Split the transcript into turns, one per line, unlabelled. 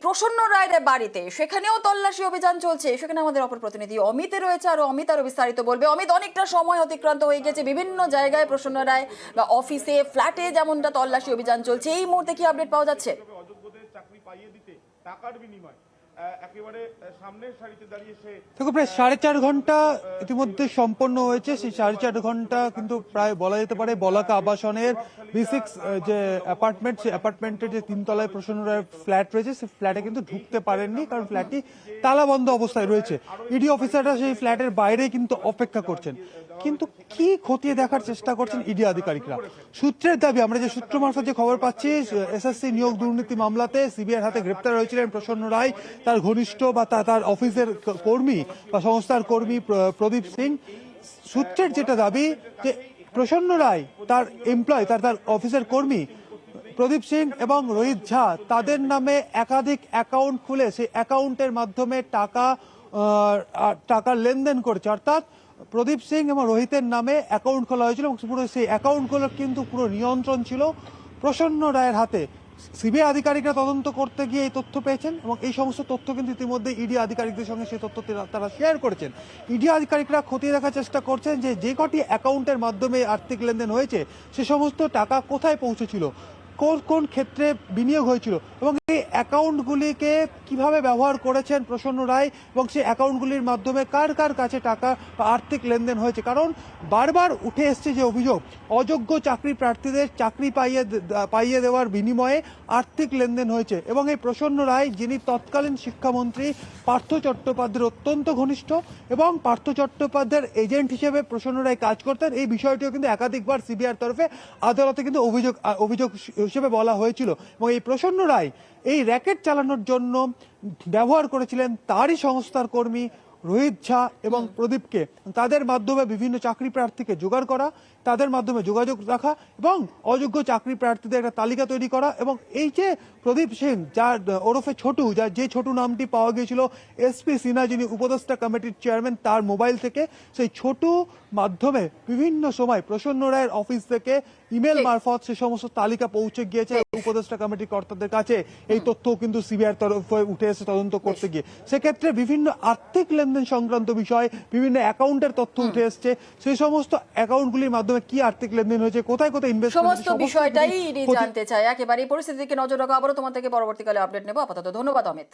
প্রসন্ন রায়ের বাড়িতে সেখানেও তল্লাশি অভিযান চলছে। সেখানে আমাদের অপর প্রতিনিধি অমিত রয়েছে, আর অমিত আরো বিস্তারিত বলবে। অমিত, অনেকটা সময় অতিক্রান্ত হয়ে গেছে, বিভিন্ন জায়গায় প্রসন্ন রায় বা অফিসে, ফ্ল্যাটে যেমনটা তল্লাশি অভিযান চলছে, এই মুহূর্তে কি আপডেট পাওয়া যাচ্ছে?
অযোগ্যদের চাকরি পাইয়ে দিতে টাকার বিনিময় একেবারে সামনের সারিতে দাঁড়িয়ে সে
দেখো, প্রায় 4.5 ঘন্টা ইতিমধ্যে সম্পন্ন হয়েছে। সেই 4.5 ঘন্টা কিন্তু প্রায় বলা যেতে পারে বলাকা আবাসনের B6 যে অ্যাপার্টমেন্ট, সেই অ্যাপার্টমেন্টের যে 3 তলায় প্রসন্ন রায়ের ফ্ল্যাট রয়েছে, সেই ফ্ল্যাটে কিন্তু ঢুকতে পারেননি, কারণ ফ্ল্যাটটি তালাবন্ধ অবস্থায় রয়েছে। ইডি অফিসাররা সেই ফ্ল্যাটের বাইরেই কিন্তু অপেক্ষা করছেন। কিন্তু কি খতিয়ে দেখার চেষ্টা করছেন ইডি আধিকারিকরা? সূত্রের দাবি, আমরা যে সূত্র মারফত যে খবর পাচ্ছি, এসএসসি নিয়োগ দুর্নীতি মামলাতে সিবিআইয়ের হাতে গ্রেপ্তার হয়েছিলেন প্রসন্ন রায়, তার ঘনিষ্ঠ বা তার অফিসের কর্মী বা সংস্থার কর্মী প্রদীপ সিং। সূত্রের যেটা দাবি যে প্রসন্ন রায়, তার এমপ্লয়, তার অফিসের কর্মী প্রদীপ সিং এবং রোহিত ঝা, তাদের নামে একাধিক অ্যাকাউন্ট খুলে সেই অ্যাকাউন্টের মাধ্যমে টাকার লেনদেন করেছে। অর্থাৎ প্রদীপ সিং এবং রোহিতের নামে অ্যাকাউন্ট খোলা হয়েছিল এবং পুরো সেই অ্যাকাউন্টগুলোর কিন্তু পুরো নিয়ন্ত্রণ ছিল প্রসন্ন রায়ের হাতে। সিবিআই আধিকারিকরা তদন্ত করতে গিয়ে এই তথ্য পেয়েছেন এবং এই সমস্ত তথ্য কিন্তু ইতিমধ্যে ইডি আধিকারিকদের সঙ্গে সেই তথ্য তারা শেয়ার করেছেন। ইডি আধিকারিকরা খতিয়ে দেখার চেষ্টা করছেন যে কটি অ্যাকাউন্টের মাধ্যমে আর্থিক লেনদেন হয়েছে, সে সমস্ত টাকা কোথায় পৌঁছেছিল, কোন কোন ক্ষেত্রে বিনিয়োগ হয়েছিল এবং এই অ্যাকাউন্টগুলিকে কিভাবে ব্যবহার করেছেন প্রসন্ন রায়, এবং সেই অ্যাকাউন্টগুলির মাধ্যমে কার কার কাছে টাকা বা আর্থিক লেনদেন হয়েছে। কারণ বারবার উঠে এসছে যে অভিযোগ, অযোগ্য চাকরি প্রার্থীদের চাকরি পাইয়ে দেওয়ার বিনিময়ে আর্থিক লেনদেন হয়েছে। এবং এই প্রসন্ন রায়, যিনি তৎকালীন শিক্ষামন্ত্রী পার্থ চট্টোপাধ্যায়ের অত্যন্ত ঘনিষ্ঠ এবং পার্থ চট্টোপাধ্যায়ের এজেন্ট হিসেবে প্রসন্ন রায় কাজ করতেন, এই বিষয়টিও কিন্তু একাধিকবার সিবিআইয়ের তরফে আদালতে কিন্তু অভিযোগ হিসেবে বলা হয়েছিল। এবং এই প্রসন্ন রায় এই র্যাকেট চালানোর জন্য ব্যবহার করেছিলেন তারই সংস্থার কর্মী রোহিত ঝা এবং প্রদীপকে। তাদের মাধ্যমে বিভিন্ন চাকরি প্রার্থীকে জোগাড় করা, তাদের মাধ্যমে যোগাযোগ রাখা এবং অযোগ্য চাকরি প্রার্থীদের একটা তালিকা তৈরি করা। এবং এই যে প্রদীপ সিং, যার ওরফে ছোটু, যে ছোটু নামটি পাওয়া গিয়েছিল এসপি সিনহা, যিনি উপদেষ্টা কমিটির চেয়ারম্যান, তার মোবাইল থেকে, সেই ছোটু মাধ্যমে বিভিন্ন সময় প্রসন্ন রায়ের অফিস থেকে ইমেল মারফত সে সমস্ত তালিকা পৌঁছে গিয়েছে উপদেষ্টা কমিটির কর্তাদের কাছে। এই তথ্যও কিন্তু সিবিআইয়ের তরফে উঠে এসে তদন্ত করতে গিয়ে সেক্ষেত্রে বিভিন্ন আর্থিক লেনদেন সংক্রান্ত বিষয়, বিভিন্ন অ্যাকাউন্টের তথ্য উঠে এসছে। সেই সমস্ত অ্যাকাউন্টগুলির মাধ্যমে কি আর্থিক লেনদেন হয়েছে, কোথায় কোথায় ইনভেস্ট,
সমস্ত বিষয়টাই জানতে চাই। একেবারে এই পরিস্থিতিকে নজর রাখা, আবারও তোমার থেকে পরবর্তীকালে আপডেট নেবো। আপাতত ধন্যবাদ অমিত।